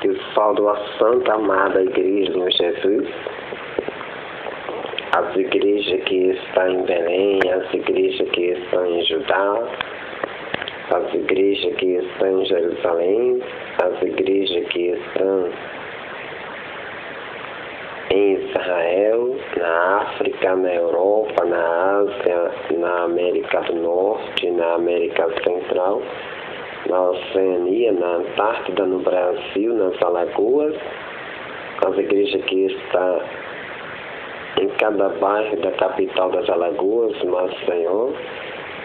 Eu saudo a Santa Amada Igreja do Jesus, as igrejas que estão em Belém, as igrejas que estão em Judá, as igrejas que estão em Jerusalém, as igrejas que estão em Israel, na África, na Europa, na Ásia, na América do Norte, na América Central, na Oceania, na Antártida, no Brasil, nas Alagoas, as igrejas que estão em cada bairro da capital das Alagoas, Maceió,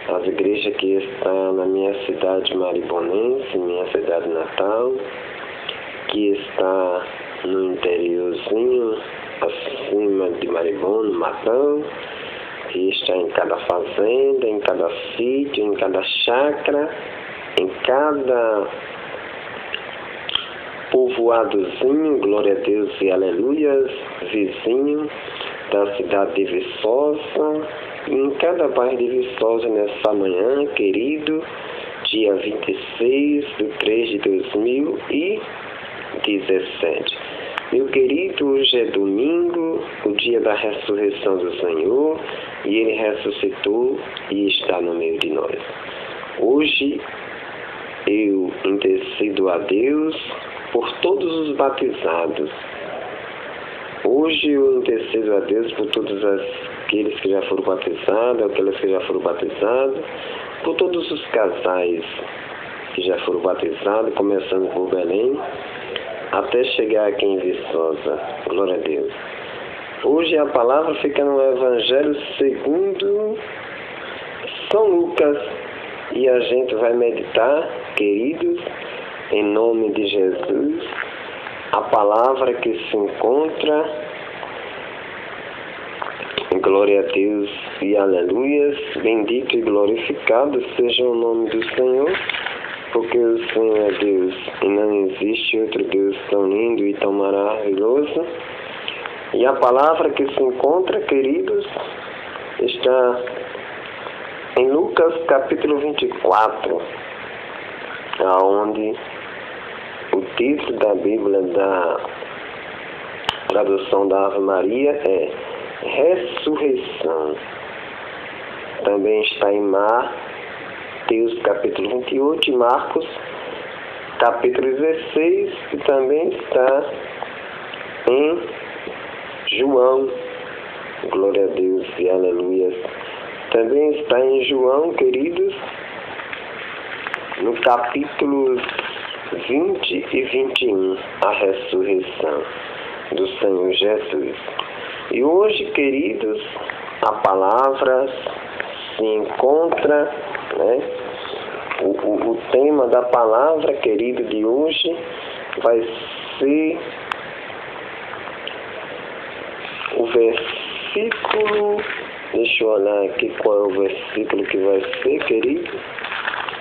as igrejas que estão na minha cidade maribonense, minha cidade natal, que está no interiorzinho, acima de Maribona, Matão, que está em cada fazenda, em cada sítio, em cada chácara, em cada povoadozinho, glória a Deus e aleluias, vizinho da cidade de Viçosa, e em cada bairro de Viçosa nessa manhã, querido, dia 26 de 3 de 2017. Meu querido, hoje é domingo, o dia da ressurreição do Senhor, e Ele ressuscitou e está no meio de nós. Hoje eu intercedo a Deus por todos os batizados. Hoje eu intercedo a Deus por todos aqueles que já foram batizados, aqueles que já foram batizados, por todos os casais que já foram batizados, começando por Belém, até chegar aqui em Viçosa. Glória a Deus. Hoje a palavra fica no Evangelho segundo São Lucas, e a gente vai meditar, queridos, em nome de Jesus, a palavra que se encontra, glória a Deus e aleluias, bendito e glorificado seja o nome do Senhor, porque o Senhor é Deus e não existe outro Deus tão lindo e tão maravilhoso. E a palavra que se encontra, queridos, está em Lucas capítulo 24, onde o título da Bíblia da tradução da Ave Maria é Ressurreição. Também está em Mateus capítulo 28 e Marcos capítulo 16, e também está em João, glória a Deus e aleluia. Também está em João, queridos, no capítulo 20 e 21, a ressurreição do Senhor Jesus. E hoje, queridos, a palavra se encontra, o tema da palavra, querido, de hoje vai ser o versículo, deixa eu olhar aqui qual é o versículo que vai ser, querido.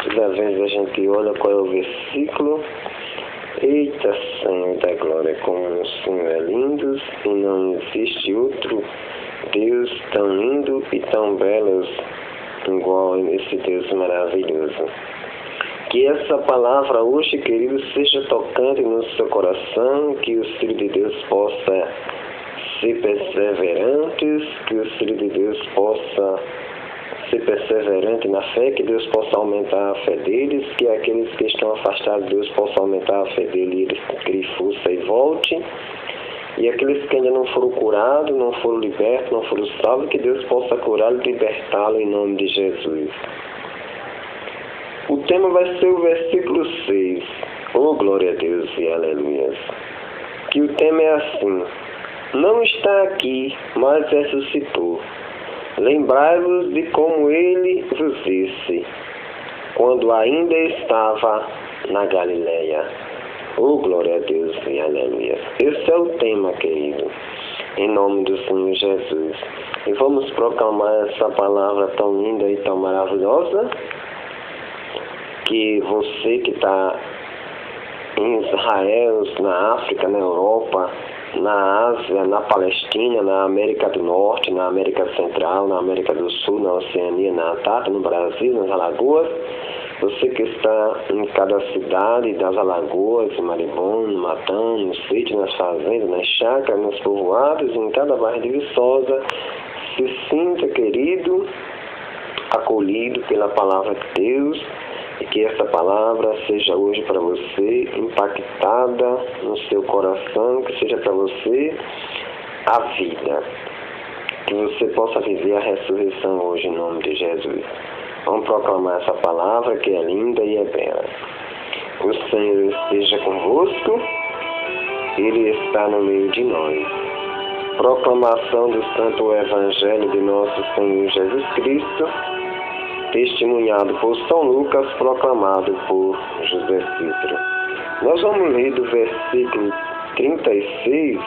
Toda vez a gente olha qual é o versículo. Eita, Senhor da glória, como o Senhor é lindo, e não existe outro Deus tão lindo e tão belo igual esse Deus maravilhoso. Que essa palavra hoje, querido, seja tocante no seu coração, que o Filho de Deus possa ser perseverante, que o Filho de Deus possa ser perseverante na fé, que Deus possa aumentar a fé deles, que aqueles que estão afastados de Deus possam aumentar a fé deles e eles criem força e volte. E aqueles que ainda não foram curados, não foram libertos, não foram salvos, que Deus possa curá-lo e libertá-lo em nome de Jesus. O tema vai ser o versículo 6. Oh, glória a Deus e aleluia. Que o tema é assim: não está aqui, mas ressuscitou. Lembrai-vos de como ele vos disse, quando ainda estava na Galileia. Oh, glória a Deus e aleluia. Esse é o tema, querido, em nome do Senhor Jesus. E vamos proclamar essa palavra tão linda e tão maravilhosa, que você que está em Israel, na África, na Europa, na Ásia, na Palestina, na América do Norte, na América Central, na América do Sul, na Oceania, na Antártida, no Brasil, nas Alagoas, Você que está em cada cidade das Alagoas, em Maribona, no Matão, no sítio, nas fazendas, nas chácaras, nos povoados, em cada bairro de Viçosa, se sinta querido, acolhido pela palavra de Deus, e que essa palavra seja hoje para você impactada no seu coração, que seja para você a vida, que você possa viver a ressurreição hoje em nome de Jesus. Vamos proclamar essa palavra que é linda e é bela. O Senhor esteja convosco, Ele está no meio de nós. Proclamação do Santo Evangelho de nosso Senhor Jesus Cristo, testemunhado por São Lucas, proclamado por José Citro. Nós vamos ler do versículo 36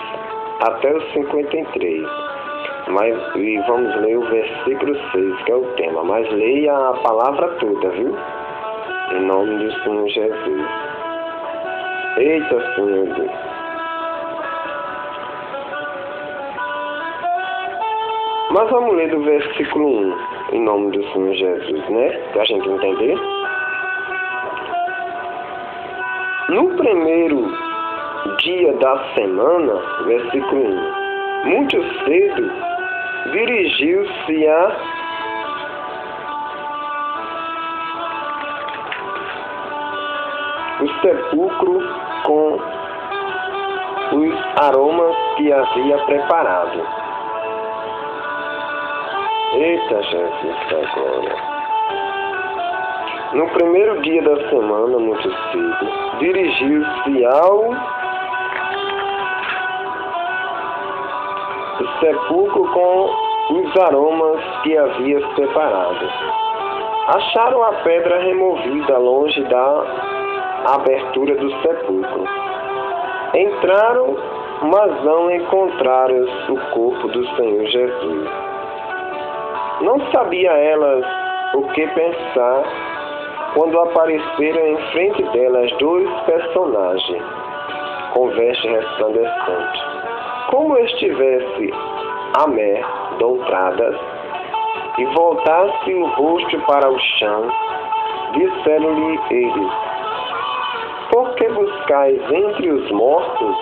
até o 53. E vamos ler o versículo 6, que é o tema. Mas leia a palavra toda, viu? Em nome do Senhor Jesus. Eita, Senhor Deus. Mas vamos ler do versículo 1, em nome do Senhor Jesus, né? Para a gente entender. No primeiro dia da semana, versículo 1, muito cedo, dirigiu-se o sepulcro com os aromas que havia preparado. Eita, Jesus da glória! No primeiro dia da semana, muito cedo, dirigiu-se ao sepulcro com os aromas que havia preparado. Acharam a pedra removida longe da abertura do sepulcro. Entraram, mas não encontraram o corpo do Senhor Jesus. Não sabia elas o que pensar quando apareceram em frente delas dois personagens com vestes resplandecentes, como estivesse amedrontadas, e voltasse o rosto para o chão. Disseram-lhe eles: por que buscais entre os mortos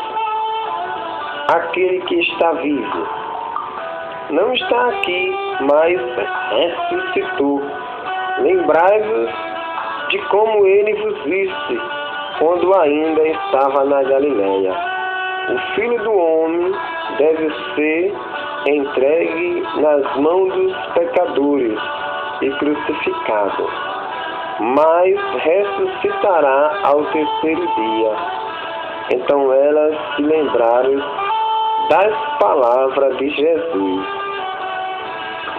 aquele que está vivo? Não está aqui, mas ressuscitou. Lembrai-vos de como ele vos disse quando ainda estava na Galileia: o Filho do Homem deve ser entregue nas mãos dos pecadores e crucificado, mas ressuscitará ao terceiro dia. Então elas se lembraram das palavras de Jesus.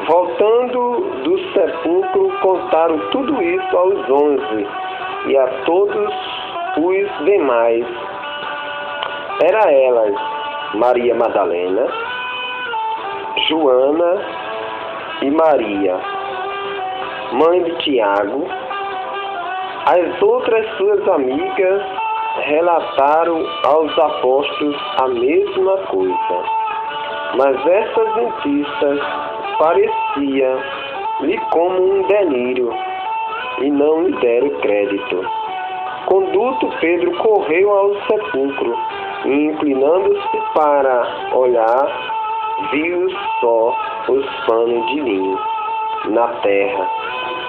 Voltando do sepulcro, contaram tudo isso aos 11 e a todos os demais. Era elas Maria Madalena, Joana e Maria, mãe de Tiago. As outras suas amigas relataram aos apóstolos a mesma coisa. Mas essas notícias parecia-lhe como um delírio e não lhe deram crédito. Conduto, Pedro correu ao sepulcro e, inclinando-se para olhar, viu só os panos de linho na terra.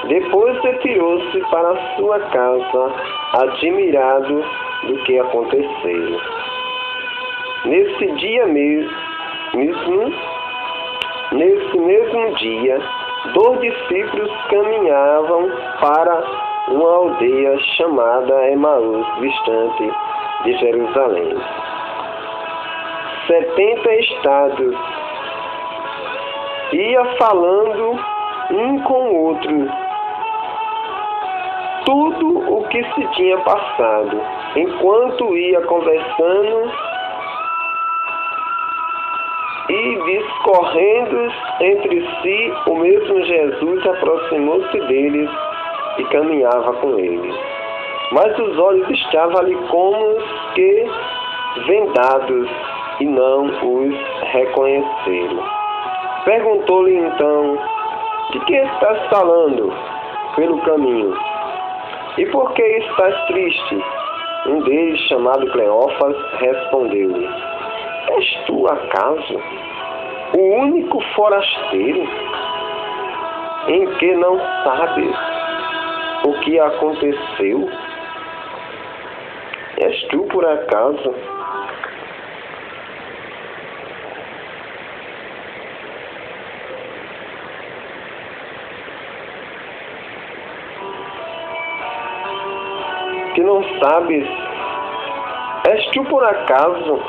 Depois retirou-se para sua casa, admirado do que aconteceu. Nesse mesmo dia, 2 discípulos caminhavam para uma aldeia chamada Emaús, distante de Jerusalém. 70 estados. Ia falando um com o outro tudo o que se tinha passado. Enquanto ia conversando e discorrendo entre si, o mesmo Jesus aproximou-se deles e caminhava com eles. Mas os olhos estavam ali como que vendados e não os reconheceram. Perguntou-lhe então: de que estás falando pelo caminho? E por que estás triste? Um deles, chamado Cleófas, respondeu-lhe: És tu, acaso, o único forasteiro em que não sabes o que aconteceu? És tu, por acaso, que não sabes? És tu, por acaso,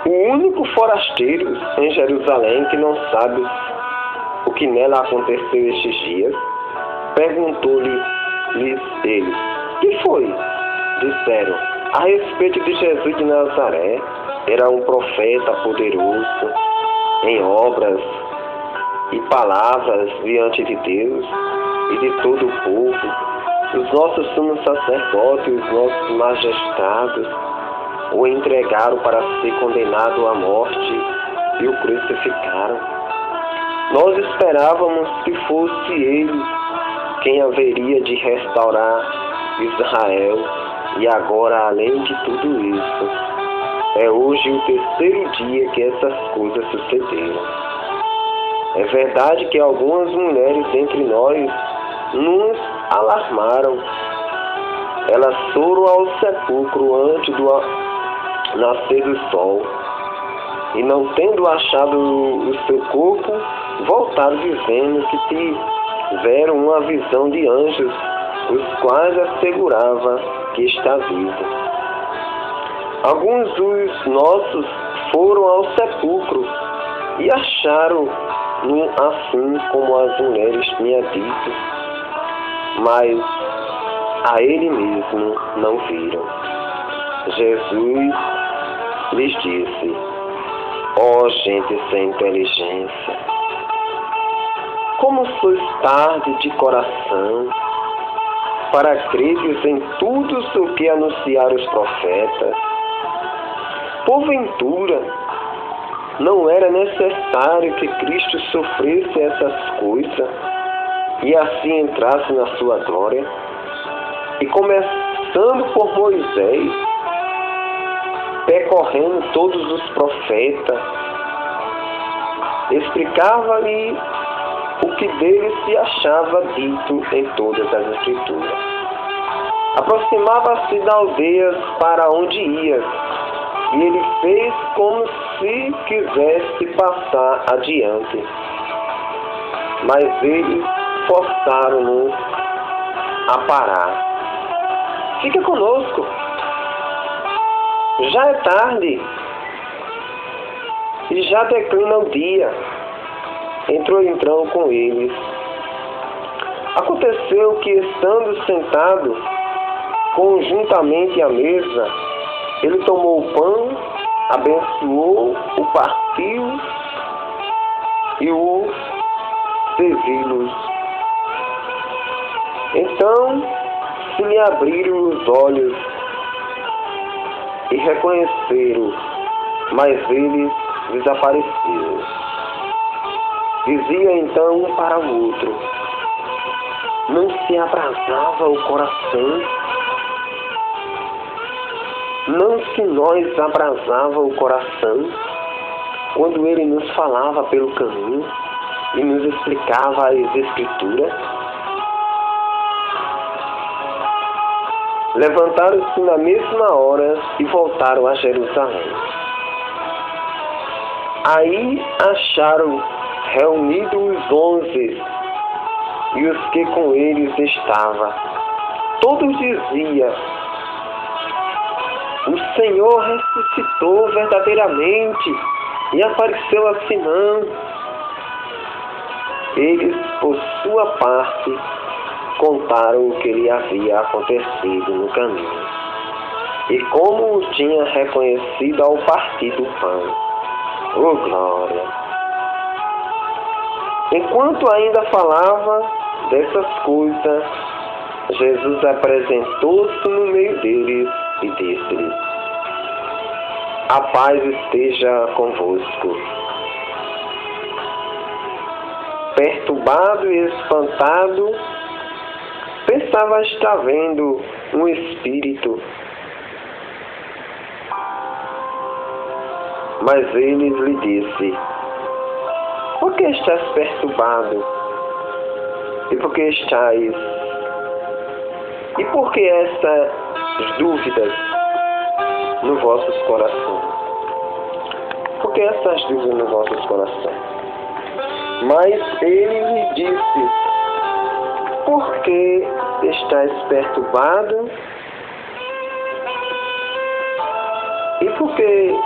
o único forasteiro em Jerusalém que não sabe o que nela aconteceu estes dias? Perguntou-lhes ele: que foi? Disseram: a respeito de Jesus de Nazaré. Era um profeta poderoso em obras e palavras diante de Deus e de todo o povo. Os nossos sumos sacerdotes e os nossos magistrados o entregaram para ser condenado à morte e o crucificaram. Nós esperávamos que fosse ele quem haveria de restaurar Israel, e agora, além de tudo isso, é hoje o terceiro dia que essas coisas sucederam. É verdade que algumas mulheres entre nós nos alarmaram. Elas foram ao sepulcro antes do nascer do sol, e não tendo achado o seu corpo, voltaram dizendo que tiveram uma visão de anjos, os quais asseguravam que está vivo. Alguns dos nossos foram ao sepulcro e acharam-no assim como as mulheres tinham dito, mas a ele mesmo não viram. Jesus lhes disse: ó gente sem inteligência, como sois tarde de coração para creres em tudo o que anunciaram os profetas. Porventura, não era necessário que Cristo sofresse essas coisas e assim entrasse na sua glória? E começando por Moisés, percorrendo todos os profetas, explicava-lhe o que dele se achava dito em todas as Escrituras. Aproximava-se da aldeia para onde ia, e ele fez como se quisesse passar adiante. Mas eles forçaram-no a parar. Fica conosco. Já é tarde e já declina o dia. Entrou então com eles. Aconteceu que, estando sentado conjuntamente à mesa, ele tomou o pão, abençoou, o partiu e o serviu-lhes. Então se lhe abriram os olhos e reconheceram, mas eles desapareceram. Dizia então um para o outro: não se abrasava o coração? Não se nos abrasava o coração quando ele nos falava pelo caminho e nos explicava as Escrituras? Levantaram-se na mesma hora e voltaram a Jerusalém. Aí acharam reunidos os 11 e os que com eles estavam. Todos diziam: o Senhor ressuscitou verdadeiramente e apareceu a Simão. Eles, por sua parte, contaram o que lhe havia acontecido no caminho e como o tinha reconhecido ao partir do pão. Oh, glória! Enquanto ainda falava dessas coisas, Jesus apresentou-se no meio deles e disse-lhes: a paz esteja convosco. perturbado e espantado, pensava estar vendo um espírito. Mas ele lhe disse: por que estás perturbado? E por que estás? E por que essas dúvidas nos vossos corações? Por que essas dúvidas nos vossos corações? Mas ele lhe disse: por que estás perturbado? E por que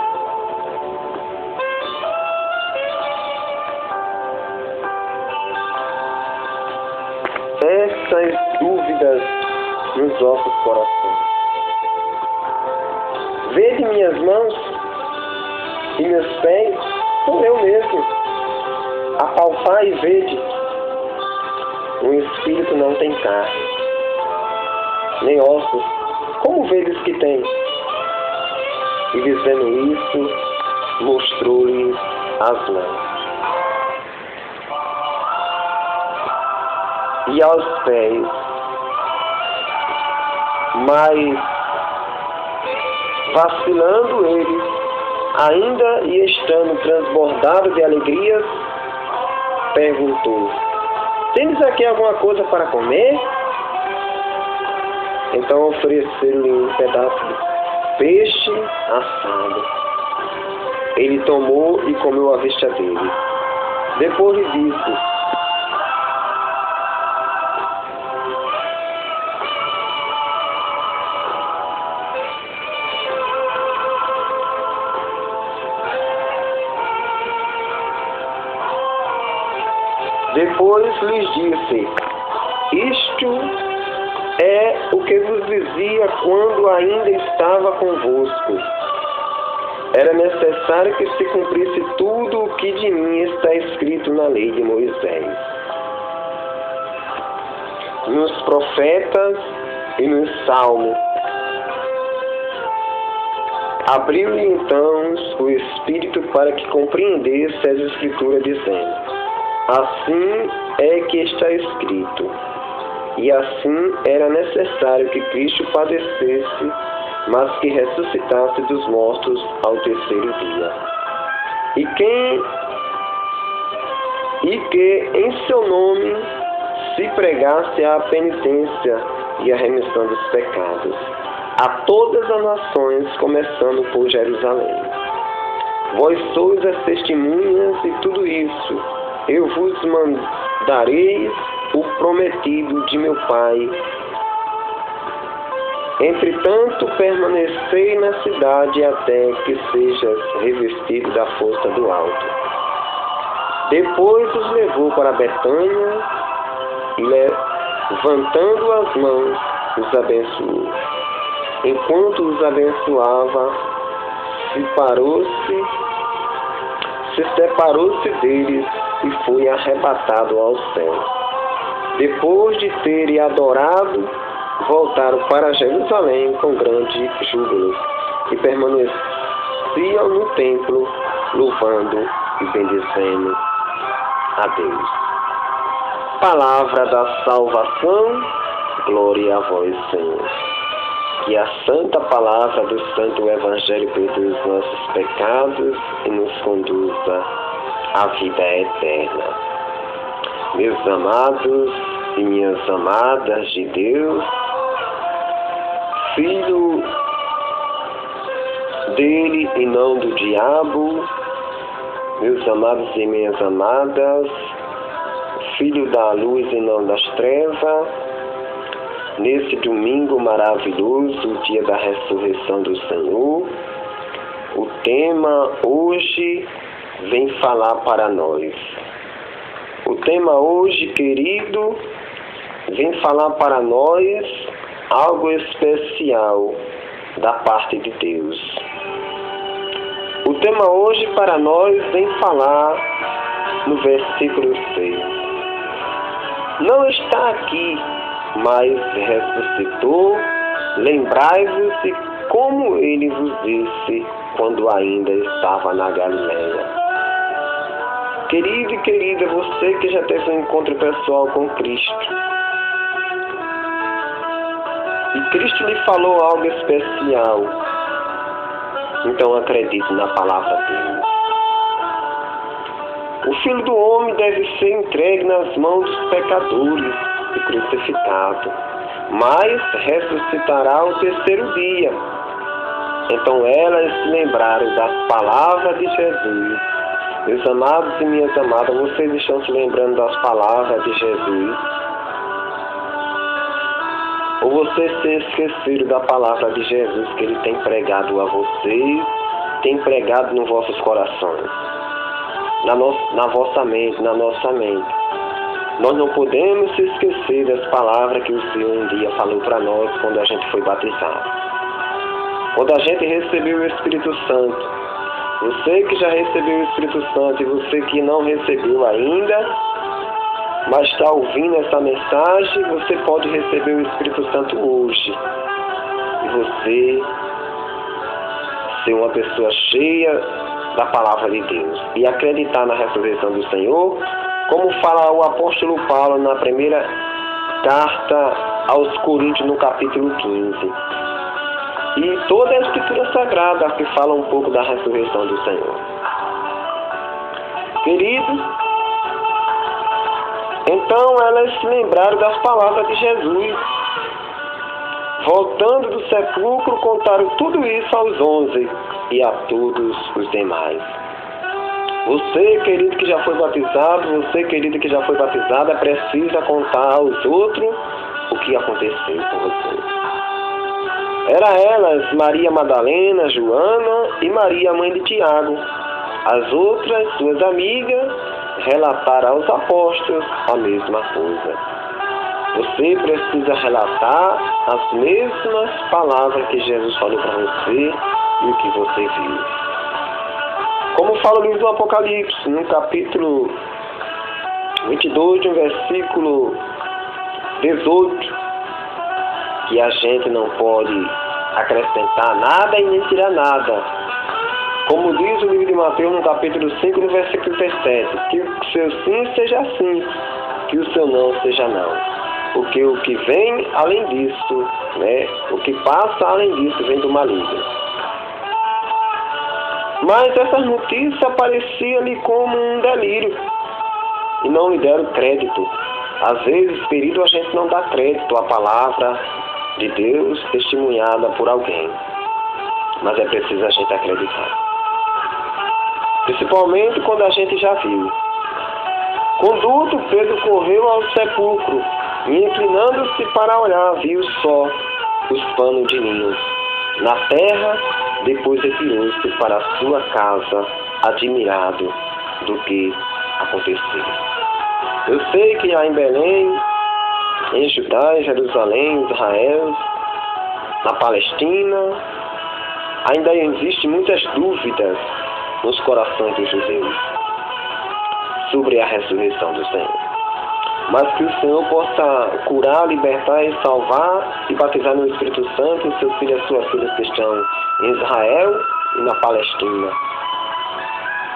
essas dúvidas nos vossos corações? Vede minhas mãos e meus pés, sou eu mesmo. Apalpai e vede. O espírito não tem carne, nem ossos, como vedes que tem? E dizendo isso, mostrou-lhe as mãos e aos pés. Mas, vacilando eles, ainda e estando transbordado de alegrias, perguntou: tendes aqui alguma coisa para comer? Então ofereceram-lhe um pedaço de peixe assado. Ele tomou e comeu à vista dele. Depois lhe disse: isto é o que vos dizia quando ainda estava convosco. Era necessário que se cumprisse tudo o que de mim está escrito na lei de Moisés, nos profetas e nos salmos. Abriu-lhe então o Espírito para que compreendesse as Escrituras, dizendo: assim é que está escrito, e assim era necessário que Cristo padecesse, mas que ressuscitasse dos mortos ao terceiro dia. E que em seu nome se pregasse a penitência e a remissão dos pecados a todas as nações, começando por Jerusalém. Vós sois as testemunhas de tudo isso. Eu vos mandarei o prometido de meu Pai. Entretanto, permanecei na cidade até que sejas revestido da força do alto. Depois os levou para Betânia e, levantando as mãos, os abençoou. Enquanto os abençoava, separou-se deles e foi arrebatado ao céu. Depois de terem adorado, voltaram para Jerusalém com grande júbilo e permaneciam no templo, louvando e bendizendo a Deus. Palavra da salvação, glória a vós, Senhor. Que a santa palavra do Santo Evangelho perdoe os nossos pecados e nos conduza à vida eterna. Meus amados e minhas amadas de Deus, filho dele e não do diabo, meus amados e minhas amadas, filho da luz e não das trevas, nesse domingo maravilhoso, o dia da ressurreição do Senhor, o tema hoje vem falar para nós. O tema hoje, querido, vem falar para nós algo especial da parte de Deus. O tema hoje para nós vem falar no versículo 6. Não está aqui, mas ressuscitou. Lembrai-vos de como ele vos disse quando ainda estava na Galileia. Querido e querida, você que já teve um encontro pessoal com Cristo, e Cristo lhe falou algo especial, então acredite na palavra dele. O Filho do Homem deve ser entregue nas mãos dos pecadores e crucificado, mas ressuscitará ao terceiro dia. Então elas se lembraram das palavras de Jesus. Meus amados e minhas amadas, vocês estão se lembrando das palavras de Jesus? Ou vocês se esqueceram da palavra de Jesus que ele tem pregado a vocês, tem pregado nos vossos corações, na vossa mente, na nossa mente? Nós não podemos se esquecer das palavras que o Senhor um dia falou para nós quando a gente foi batizado. Quando a gente recebeu o Espírito Santo, você que já recebeu o Espírito Santo e você que não recebeu ainda, mas está ouvindo essa mensagem, você pode receber o Espírito Santo hoje. E você ser uma pessoa cheia da palavra de Deus e acreditar na ressurreição do Senhor, como fala o apóstolo Paulo na primeira carta aos Coríntios, no capítulo 15. E toda a Escritura Sagrada que fala um pouco da ressurreição do Senhor. Querido, então elas se lembraram das palavras de Jesus. Voltando do sepulcro, contaram tudo isso aos 11 e a todos os demais. Você, querido, que já foi batizado, você, querida, que já foi batizada, precisa contar aos outros o que aconteceu com você. Era elas Maria Madalena, Joana e Maria, mãe de Tiago. As outras, suas amigas, relataram aos apóstolos a mesma coisa. Você precisa relatar as mesmas palavras que Jesus falou para você e o que você viu. Como fala o livro do Apocalipse, no capítulo 22, no versículo 18, que a gente não pode acrescentar nada e nem tirar nada. Como diz o livro de Mateus, no capítulo 5, no versículo 17, que o seu sim seja sim, que o seu não seja não. Porque o que vem além disso, o que passa além disso, vem do maligno. Mas essa notícia parecia-lhe como um delírio e não lhe deram crédito. Às vezes, querido, a gente não dá crédito à palavra de Deus testemunhada por alguém, mas é preciso a gente acreditar, principalmente quando a gente já viu. Conduto, Pedro correu ao sepulcro e, inclinando-se para olhar, viu só os panos de linho na terra. Depois retirou-se para a sua casa, admirado do que aconteceu. Eu sei que há em Belém, em Judá, em Jerusalém, Israel, na Palestina, ainda existem muitas dúvidas nos corações dos judeus sobre a ressurreição do Senhor. Mas que o Senhor possa curar, libertar e salvar e batizar no Espírito Santo os seus filhos e suas filhas que estão em Israel e na Palestina.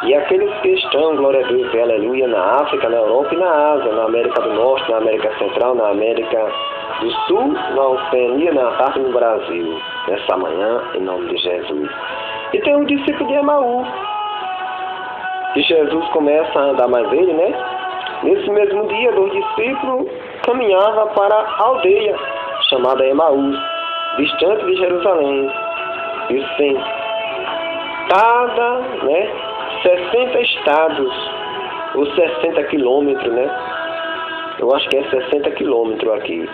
E aqueles que estão, glória a Deus e aleluia, na África, na Europa e na Ásia, na América do Norte, na América Central, na América do Sul, na Oceania, na Antártida e no Brasil, nessa manhã, em nome de Jesus. E tem um discípulo de Emaú, que Jesus começa a andar mais ele, Nesse mesmo dia, 2 discípulos caminhavam para a aldeia chamada Emaú, distante de Jerusalém. E sentada, 60 estados, ou 60 quilômetros, Eu acho que é 60 quilômetros aqui,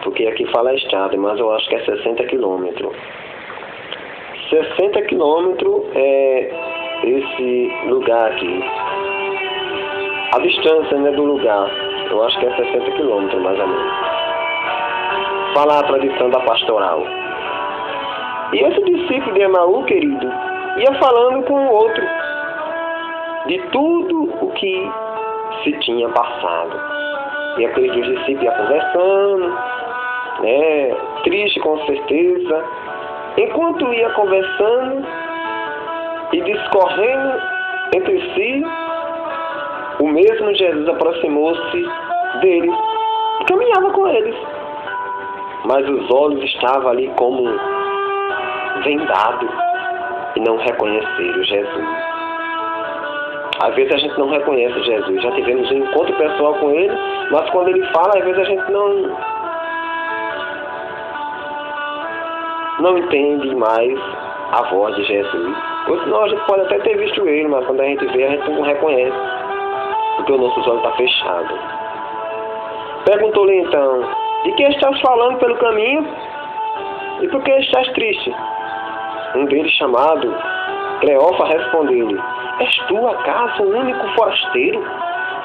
porque aqui fala estado, mas eu acho que é 60 quilômetros. 60 quilômetros é esse lugar aqui. A distância do lugar, eu acho que é 60 quilômetros mais ou menos. Fala a tradição da pastoral. E esse discípulo de Emaú, querido, ia falando com o outro de tudo o que se tinha passado. E aqueles dois discípulos iam conversando, triste com certeza. Enquanto ia conversando e discorrendo entre si, O mesmo Jesus aproximou-se deles e caminhava com eles. Mas os olhos estavam ali como vendados e não reconheceram Jesus. Às vezes a gente não reconhece Jesus. Já tivemos um encontro pessoal com ele, mas quando ele fala, às vezes a gente não entende mais a voz de Jesus. Ou senão a gente pode até ter visto ele, mas quando a gente vê, a gente não reconhece, porque o nosso olho está fechado. Perguntou-lhe então: de que estás falando pelo caminho? E por que estás triste? Um deles, chamado Cleofa, respondeu-lhe: és tu acaso o único forasteiro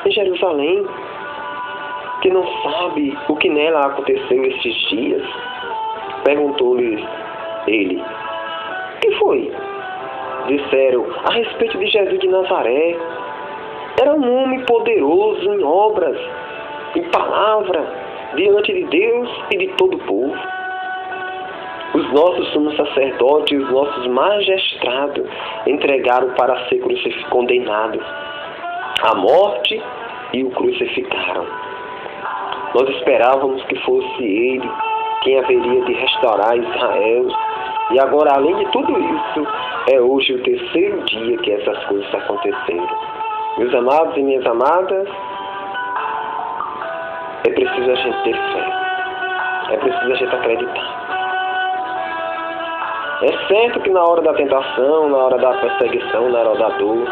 em Jerusalém que não sabe o que nela aconteceu estes dias? Perguntou-lhe ele: que foi? Disseram: a respeito de Jesus de Nazaré. Era um homem poderoso em obras, em palavra, diante de Deus e de todo o povo. Os nossos sumos sacerdotes e os nossos magistrados entregaram para ser condenado à morte e o crucificaram. Nós esperávamos que fosse ele quem haveria de restaurar Israel. E agora, além de tudo isso, é hoje o terceiro dia que essas coisas aconteceram. Meus amados e minhas amadas, é preciso a gente ter fé. É preciso a gente acreditar. É certo que na hora da tentação, na hora da perseguição, na hora da dor,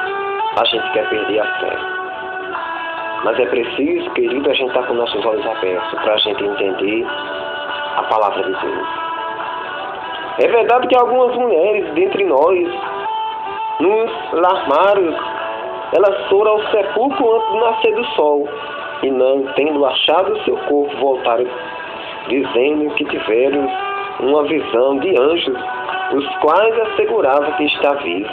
a gente quer perder a fé. Mas é preciso, querido, a gente estar com nossos olhos abertos para a gente entender a palavra de Deus. É verdade que algumas mulheres dentre nós, nos larmaram, elas foram ao sepulcro antes do nascer do sol e não tendo achado o seu corpo, voltaram dizendo que tiveram uma visão de anjos, os quais asseguravam que está vivo.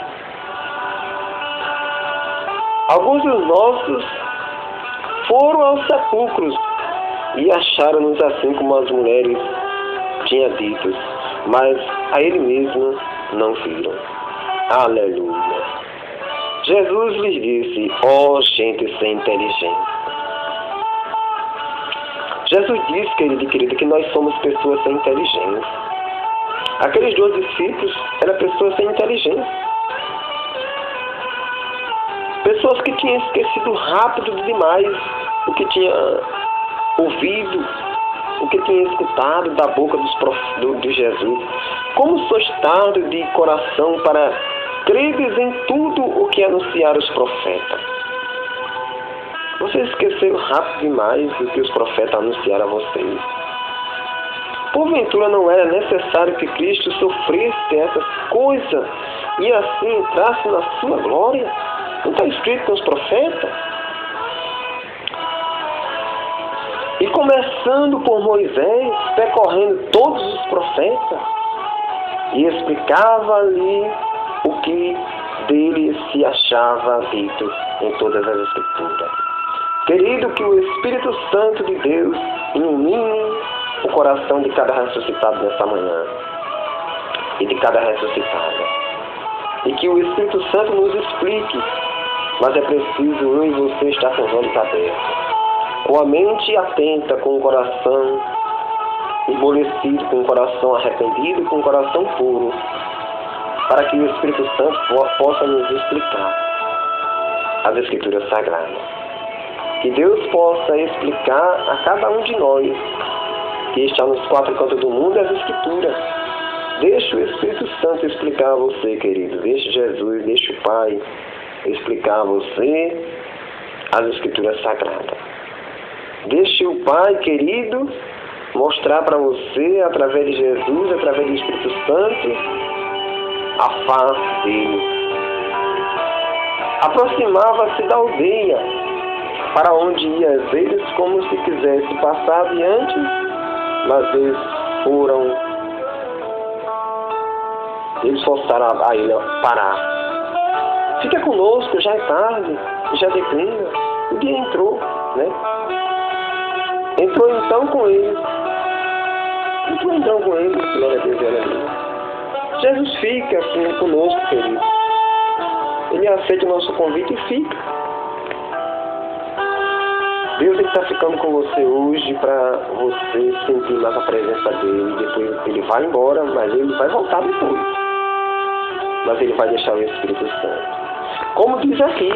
Alguns dos nossos foram aos sepulcros e acharam-nos assim como as mulheres tinham dito, mas a ele mesmo não viram. Aleluia! Jesus lhes disse: ó gente sem inteligência. Jesus disse, querido e querida, que nós somos pessoas sem inteligência. Aqueles 12 discípulos eram pessoas sem inteligência. Pessoas que tinham esquecido rápido demais o que tinha ouvido, o que tinha escutado da boca de Jesus. Como sois tardo de coração para credes em tudo o que anunciaram os profetas. Vocês esqueceram rápido demais do que os profetas anunciaram a vocês. Porventura não era necessário que Cristo sofresse essas coisas e assim entrasse na sua glória? Não está escrito nos profetas? E começando por Moisés, percorrendo todos os profetas, e explicava-lhe o que dele se achava dito em todas as Escrituras. Querido, que o Espírito Santo de Deus ilumine o coração de cada ressuscitado nesta manhã e de cada ressuscitada. E que o Espírito Santo nos explique, mas é preciso eu e você estar com os olhos abertos, com a mente atenta, com o coração emolecido, com o coração arrependido, com o coração puro, para que o Espírito Santo possa nos explicar as Escrituras Sagradas. Que Deus possa explicar a cada um de nós que está nos 4 cantos do mundo as Escrituras. Deixe o Espírito Santo explicar a você, querido. Deixe Jesus, deixe o Pai explicar a você as Escrituras Sagradas. Deixe o Pai, querido, mostrar para você, através de Jesus, através do Espírito Santo, a face dele. Aproximava-se da aldeia, para onde ia eles como se quisesse passar adiante, mas eles forçaram a ele parar. Fica conosco, já é tarde, já declina. O dia entrou, né? Entrou então com eles. Glória a Deus e aleluia. Jesus fica conosco, querido. Ele aceita o nosso convite e fica. Deus está ficando com você hoje para você sentir mais a presença dele. Depois ele vai embora, mas ele vai voltar depois. Mas ele vai deixar o Espírito Santo. Como diz aqui,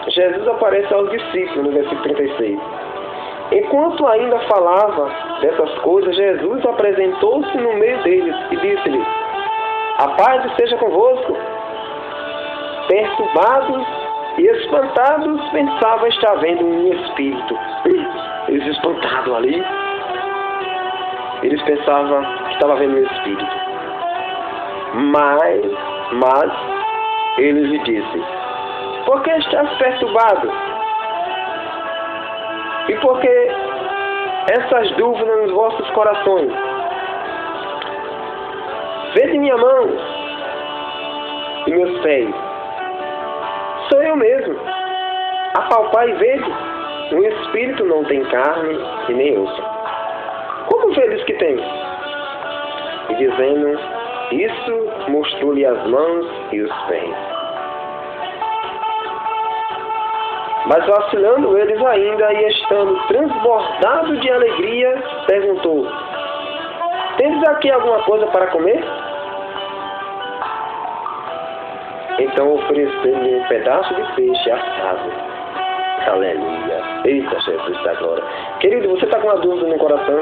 Jesus aparece aos discípulos no versículo 36. Enquanto ainda falava dessas coisas, Jesus apresentou-se no meio deles e disse-lhes: a paz esteja convosco. Perturbados e espantados, pensavam estar vendo um espírito. Eles espantados ali. Eles pensavam que estavam vendo um espírito. Mas ele lhe disse: por que estás perturbado? E por que essas dúvidas nos vossos corações? Vede minha mão e meus pés. Sou eu mesmo. Apalpai e vede. Um espírito não tem carne e nem osso. Como vedes que tem? E dizendo isso, mostrou-lhe as mãos e os pés. Mas vacilando eles ainda e estando transbordados de alegria, perguntou: tendes aqui alguma coisa para comer? Então ofereceu-lhe um pedaço de peixe assado. Aleluia. Eita, Jesus da glória. Querido, você está com uma dúvida no coração?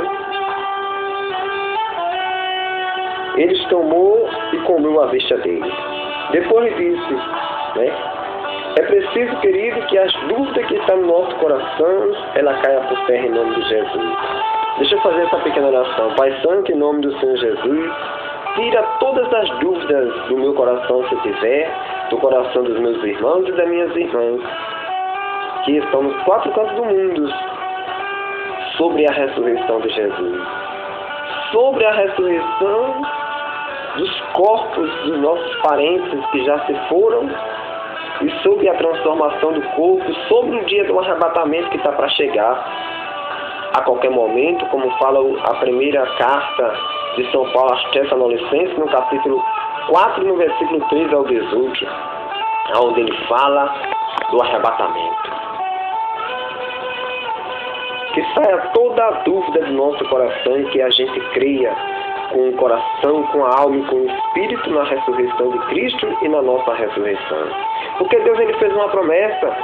Eles tomou e comeu à vista dele. Depois disse, é preciso, querido, que as dúvidas que estão no nosso coração, ela caia por terra em nome de Jesus. Deixa eu fazer essa pequena oração. Pai Santo, em nome do Senhor Jesus, tira todas as dúvidas do meu coração, se tiver, do coração dos meus irmãos e das minhas irmãs, que estão nos quatro cantos do mundo, sobre a ressurreição de Jesus. Sobre a ressurreição dos corpos dos nossos parentes que já se foram, e sobre a transformação do corpo, sobre o dia do arrebatamento que está para chegar a qualquer momento, como fala a primeira carta de São Paulo aos Tessalonicenses, no capítulo 4, no versículo 13 ao 18, onde ele fala do arrebatamento. Que saia toda a dúvida do nosso coração e que a gente creia com o coração, com a alma e com o espírito na ressurreição de Cristo e na nossa ressurreição. Porque Deus ele fez uma promessa.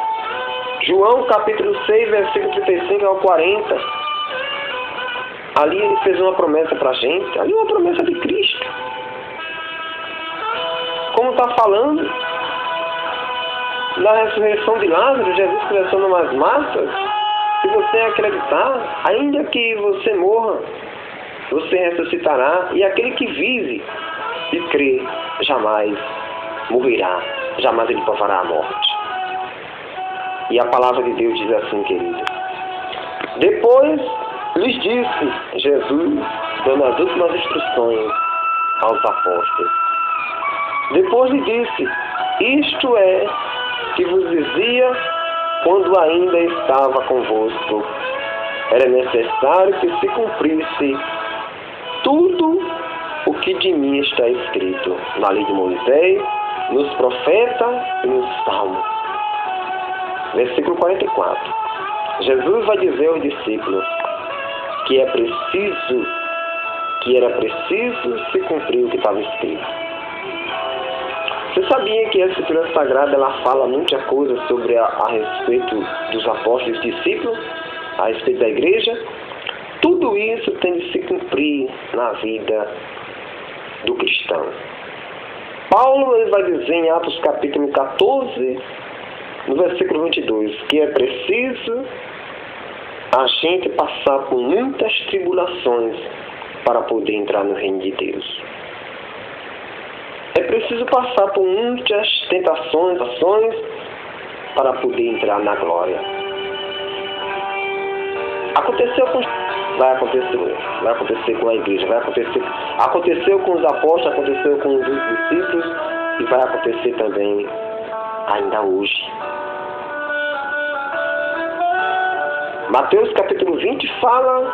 João capítulo 6, versículo 35 ao 40. Ali ele fez uma promessa para a gente. Ali uma promessa de Cristo. Como está falando na ressurreição de Lázaro, Jesus conversando nas massas. Se você acreditar, ainda que você morra, você ressuscitará. E aquele que vive e crê jamais morrerá. Jamais ele provará a morte. E a palavra de Deus diz assim, querido. Depois lhes disse Jesus, dando as últimas instruções aos apóstolos. Depois lhe disse: isto é que vos dizia quando ainda estava convosco. Era necessário que se cumprisse tudo o que de mim está escrito na lei de Moisés, nos profetas e nos salmos. Versículo 44. Jesus vai dizer aos discípulos que era preciso se cumprir o que estava escrito. Você sabia que a Escritura Sagrada ela fala muita coisa sobre a respeito dos apóstolos e discípulos, a respeito da igreja? Tudo isso tem de se cumprir na vida do cristão. Paulo ele vai dizer em Atos capítulo 14, no versículo 22, que é preciso a gente passar por muitas tribulações para poder entrar no reino de Deus. É preciso passar por muitas tentações, ações, para poder entrar na glória. Vai acontecer com a igreja, aconteceu com os apóstolos, aconteceu com os discípulos e vai acontecer também ainda hoje. Mateus capítulo 20 fala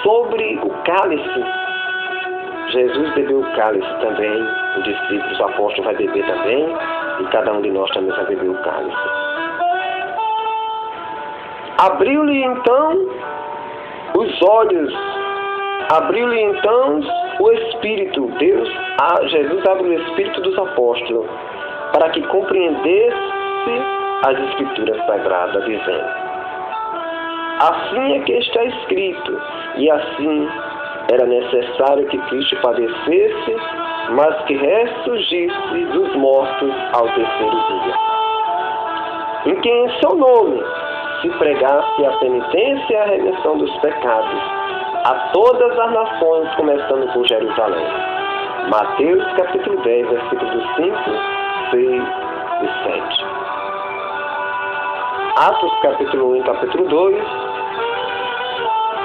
sobre o cálice. Jesus bebeu o cálice também, os discípulos, o apóstolo vai beber também, e cada um de nós também vai beber o cálice. Abriu-lhe então os olhos, abriu-lhe então o Espírito. Jesus abre o Espírito dos apóstolos para que compreendesse as Escrituras Sagradas, dizendo: assim é que está escrito, e assim era necessário que Cristo padecesse, mas que ressurgisse dos mortos ao terceiro dia. Em que em seu nome se pregasse a penitência e a remissão dos pecados a todas as nações, começando por Jerusalém. Mateus capítulo 10, versículos 5, 6 e 7. Atos capítulo 1 e capítulo 2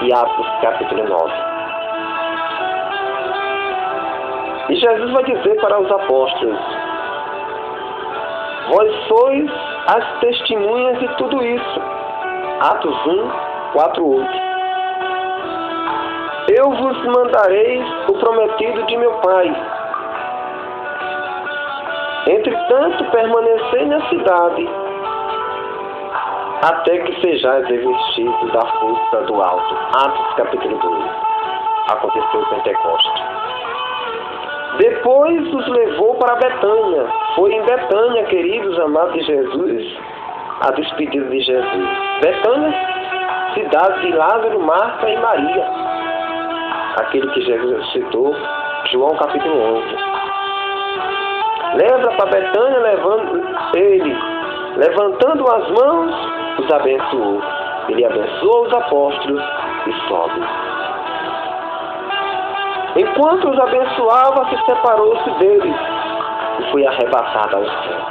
e Atos capítulo 9. E Jesus vai dizer para os apóstolos: vós sois as testemunhas de tudo isso. Atos 1, 4, 8. Eu vos mandarei o prometido de meu Pai. Entretanto, permanecei na cidade, até que sejais revestidos da força do alto. Atos capítulo 2. Aconteceu o Pentecostes. Depois os levou para Betânia. Foi em Betânia, queridos amados de Jesus, a despedida de Jesus. Betânia, cidade de Lázaro, Marta e Maria. Aquele que Jesus citou, João capítulo 11. Leva para Betânia, levantando as mãos, os abençoou. Ele abençoou os apóstolos e sobe. Enquanto os abençoava, se separou-se deles e foi arrebatado ao céu.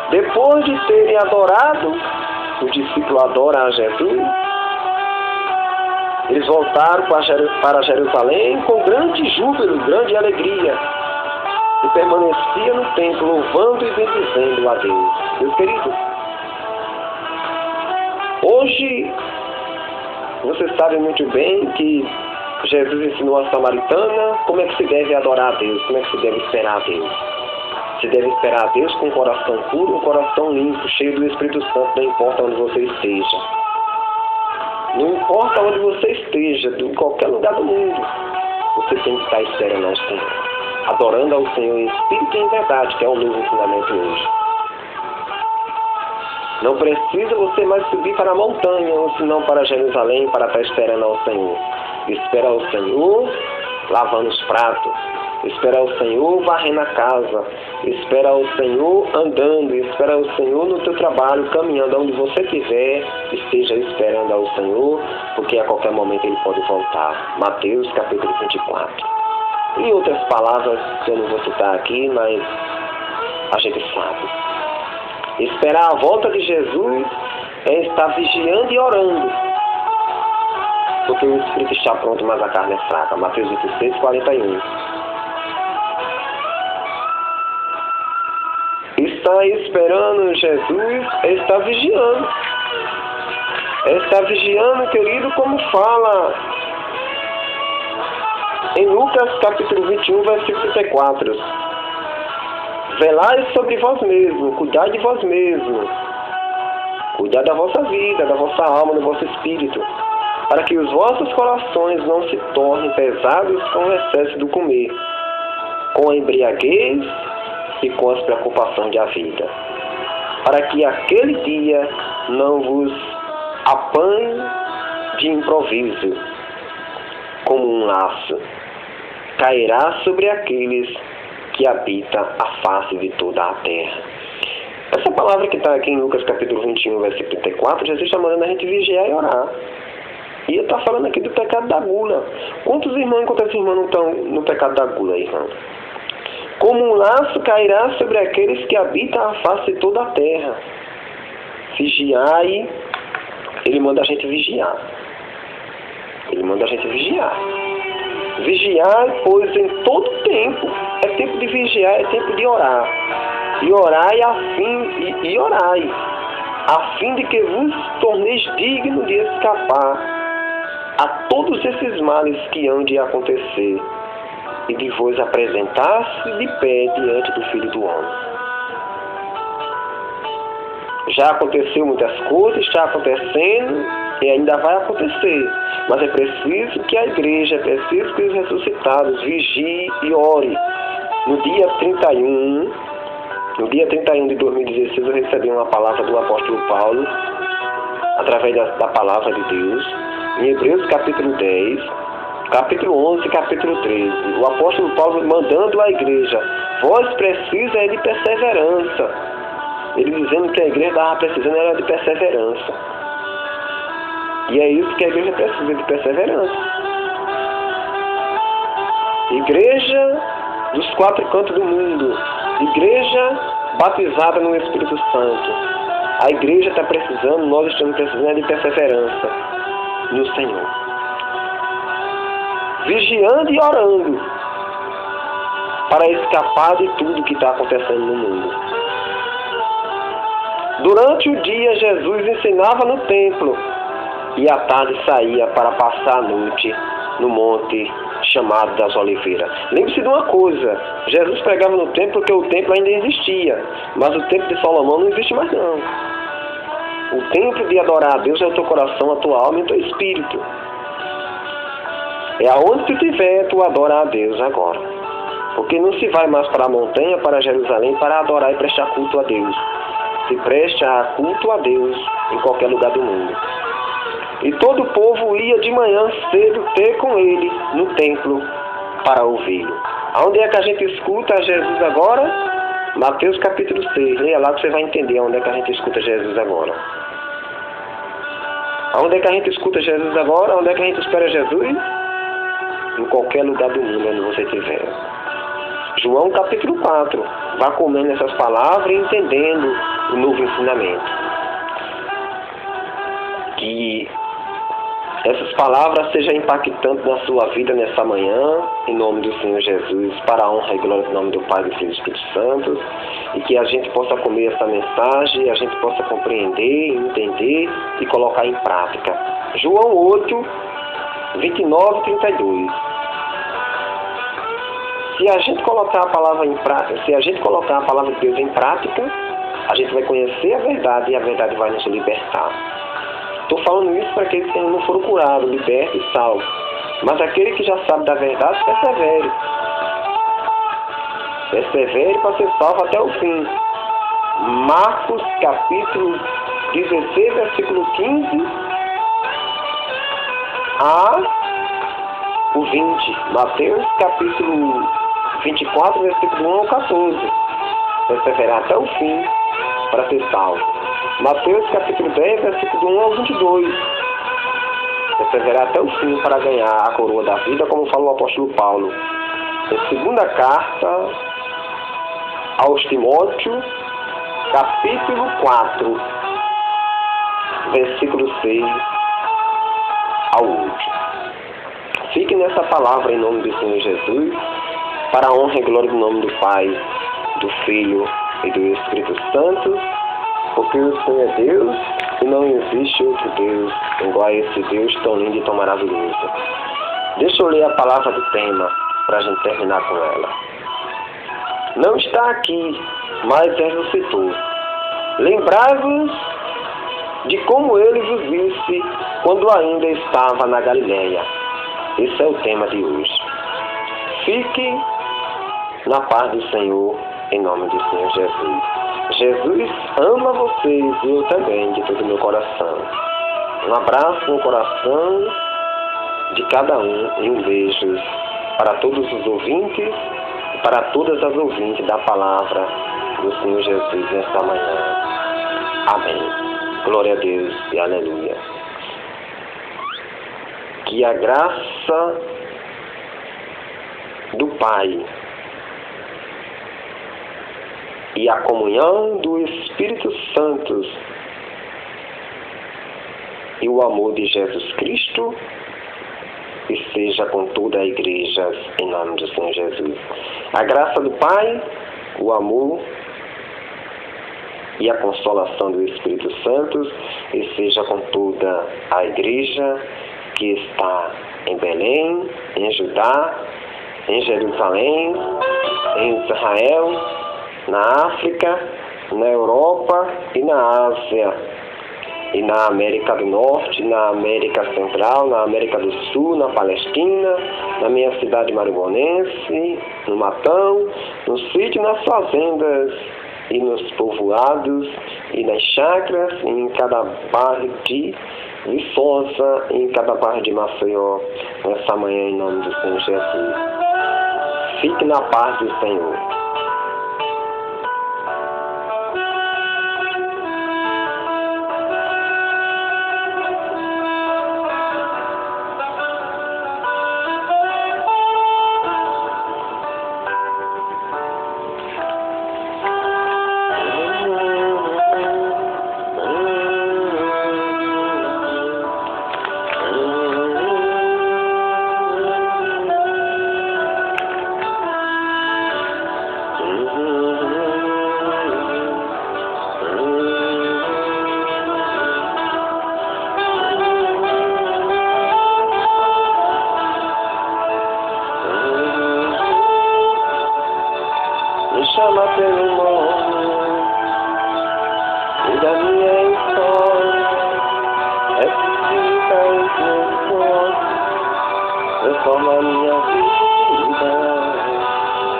Depois de terem adorado, o discípulo adora a Jesus, eles voltaram para Jerusalém com grande júbilo, grande alegria, e permanecia no templo louvando e bendizendo a Deus. Meus queridos, hoje você sabe muito bem que Jesus ensinou a samaritana como é que se deve adorar a Deus, como é que se deve esperar a Deus. Se deve esperar a Deus com um coração puro, um coração limpo, cheio do Espírito Santo, não importa onde você esteja. Não importa onde você esteja, em qualquer lugar do mundo, você tem que estar esperando ao Senhor, adorando ao Senhor em espírito e em verdade, que é o novo ensinamento hoje. Não precisa você mais subir para a montanha, ou senão para Jerusalém, para estar esperando ao Senhor. Espera ao Senhor lavando os pratos, espera ao Senhor varrendo a casa, espera ao Senhor andando, espera ao Senhor no teu trabalho, caminhando onde você estiver, esteja esperando ao Senhor, porque a qualquer momento Ele pode voltar. Mateus capítulo 24. Em outras palavras, que eu não vou citar aqui, mas a gente sabe. Esperar a volta de Jesus é estar vigiando e orando, porque o Espírito está pronto, mas a carne é fraca. Mateus 26, 41. Estar esperando Jesus é estar vigiando. É estar vigiando, querido, como fala em Lucas capítulo 21, versículo 34. Velai sobre vós mesmos, cuidai de vós mesmos. Cuidai da vossa vida, da vossa alma, do vosso espírito, para que os vossos corações não se tornem pesados com o excesso do comer, com a embriaguez e com as preocupações da vida, para que aquele dia não vos apanhe de improviso, como um laço, cairá sobre aqueles que habitam a face de toda a terra. Essa palavra que está aqui em Lucas capítulo 21, versículo 34, Jesus está mandando a gente vigiar e orar. E ele está falando aqui do pecado da gula. Quantas irmãs não estão no pecado da gula, irmão? Como um laço cairá sobre aqueles que habitam a face de toda a terra. Vigiai, ele manda a gente vigiar. Ele manda a gente vigiar. Vigiai, pois em todo tempo. É tempo de vigiar, é tempo de orar. E orai orai, a fim de que vos torneis dignos de escapar a todos esses males que hão de acontecer, e de vos apresentar-se de pé diante do Filho do Homem. Já aconteceu muitas coisas, está acontecendo e ainda vai acontecer. Mas é preciso que a igreja, é preciso que os ressuscitados vigiem e orem. No dia 31 de 2016, eu recebi uma palavra do apóstolo Paulo, através da palavra de Deus, em Hebreus capítulo 10, capítulo 11 e capítulo 13. O apóstolo Paulo mandando à igreja: vós precisam de perseverança. Ele dizendo que a igreja estava precisando era de perseverança. E é isso que a igreja precisa, de perseverança. Igreja dos 4 cantos do mundo. Igreja batizada no Espírito Santo. A igreja está precisando, nós estamos precisando de perseverança no Senhor. Vigiando e orando para escapar de tudo que está acontecendo no mundo. Durante o dia, Jesus ensinava no templo e à tarde saía para passar a noite no monte chamado das Oliveiras. Lembre-se de uma coisa: Jesus pregava no templo porque o templo ainda existia, mas o templo de Salomão não existe mais não. O templo de adorar a Deus é o teu coração, a tua alma e o teu espírito. É aonde tu estiver, tu adora a Deus agora. Porque não se vai mais para a montanha, para Jerusalém, para adorar e prestar culto a Deus. Se presta culto a Deus em qualquer lugar do mundo. E todo o povo ia de manhã cedo ter com ele no templo para ouvi-lo. Aonde é que a gente escuta Jesus agora? Mateus capítulo 6. Leia lá que você vai entender onde é que a gente escuta Jesus agora. Aonde é que a gente escuta Jesus agora? Onde é que a gente espera Jesus? Em qualquer lugar do mundo onde você estiver. João capítulo 4. Vá comendo essas palavras e entendendo o novo ensinamento. Que essas palavras sejam impactantes na sua vida nessa manhã, em nome do Senhor Jesus, para a honra e glória do nome do Pai, do Filho e do Espírito Santo, e que a gente possa comer essa mensagem, a gente possa compreender, entender e colocar em prática. João 8, 29 e 32. Se a gente colocar a palavra em prática, se a gente colocar a palavra de Deus em prática, a gente vai conhecer a verdade e a verdade vai nos libertar. Estou falando isso para aqueles que ainda não foram curados, libertos e salvos. Mas aquele que já sabe da verdade, persevere. Persevere para ser salvo até o fim. Marcos capítulo 16, versículo 15 a o 20. Mateus capítulo 24, versículo 1 ao 14. Perseverar até o fim para ser salvo. Mateus capítulo 10, versículo 1 ao 22. Perseverar até o fim para ganhar a coroa da vida, como falou o apóstolo Paulo. Em segunda carta aos Timóteo, capítulo 4, versículo 6 ao 8. Fique nessa palavra em nome do Senhor Jesus, para a honra e glória do nome do Pai, do Filho e do Espírito Santo, porque o Senhor é Deus e não existe outro Deus igual a esse Deus tão lindo e tão maravilhoso. Deixa eu ler a palavra do tema para a gente terminar com ela. Não está aqui, mas ressuscitou. Lembrai-vos de como ele vos disse quando ainda estava na Galileia. Esse é o tema de hoje. Fique na paz do Senhor, em nome do Senhor Jesus. Jesus ama vocês e eu também, de todo o meu coração. Um abraço no coração de cada um e um beijo para todos os ouvintes e para todas as ouvintes da palavra do Senhor Jesus nesta manhã. Amém. Glória a Deus e aleluia. Que a graça do Pai e a comunhão do Espírito Santo e o amor de Jesus Cristo esteja com toda a igreja em nome do Senhor Jesus. A graça do Pai, o amor e a consolação do Espírito Santo esteja com toda a igreja que está em Belém, em Judá, em Jerusalém, em Israel, na África na Europa e na Ásia, e na América do Norte, na América Central, na América do Sul, na Palestina, na minha cidade maranhense, no Matão, no sítio, nas fazendas e nos povoados e nas chácaras, em cada bairro de Viçosa, em cada bairro de Maceió, nessa manhã em nome do Senhor Jesus. Fique na paz do Senhor. Me chama pelo nome e da minha história, ressuscita os meus sonhos, transforma a minha vida,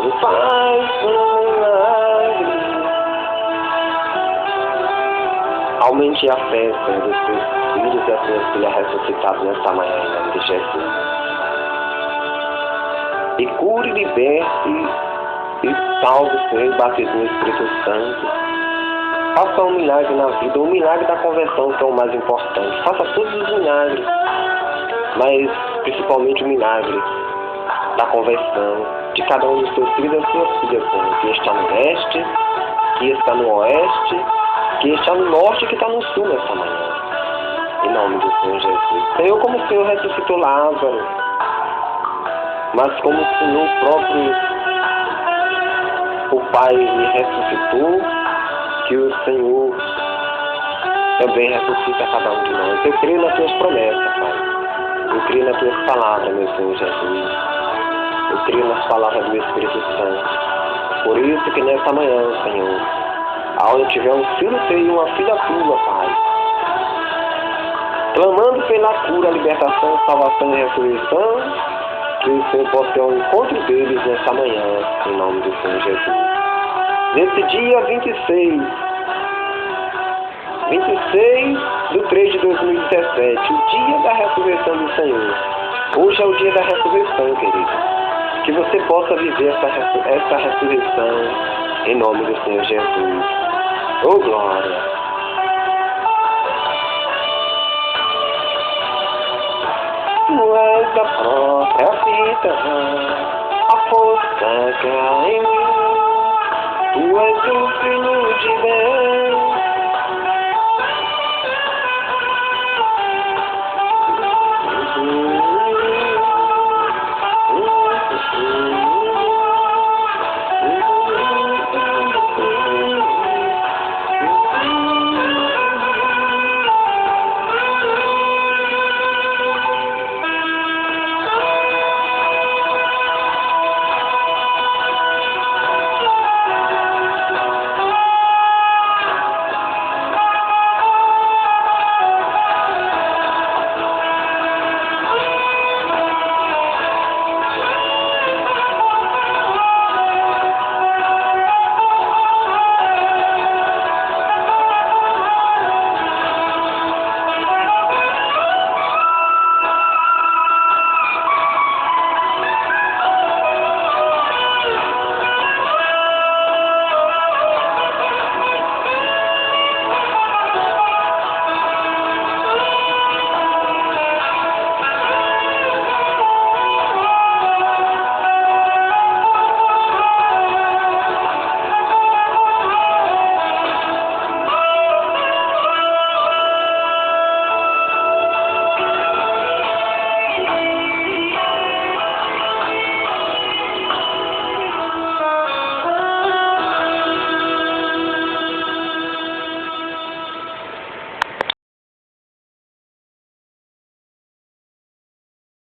me faz um milagre. Aumente a fé, Senhor, dos teus filhos e as tuas filhas ressuscitados nesta manhã em nome de Jesus. E cure, liberte e salve, Senhor, e batize no Espírito Santo. Faça um milagre na vida, o milagre da conversão, que é o mais importante. Faça todos os milagres, mas principalmente o milagre da conversão de cada um dos seus filhos e das suas filhas, Senhor, que está no leste, que está no oeste, que está no norte e que está no sul nessa manhã. Em nome do Senhor Jesus. Senhor, como o Senhor ressuscitou Lázaro, mas como o Senhor próprio, o Pai me ressuscitou, que o Senhor também ressuscita cada um de nós. Eu creio nas tuas promessas, Pai. Eu creio nas tuas palavras, meu Senhor Jesus. Eu creio nas palavras do Espírito Santo. Por isso que nessa manhã, Senhor, aonde tiver um filho teu e uma filha tua, Pai, clamando pela cura, libertação, salvação e ressurreição, que o Senhor possa ter um encontro deles nessa manhã, em nome do Senhor Jesus. Nesse dia 26 de 3 de 2017, o dia da ressurreição do Senhor. Hoje é o dia da ressurreição, querido. Que você possa viver essa ressurreição em nome do Senhor Jesus. Oh, glória! Tu és a própria vida, a força que há em mim. Tu és o Filho de Deus,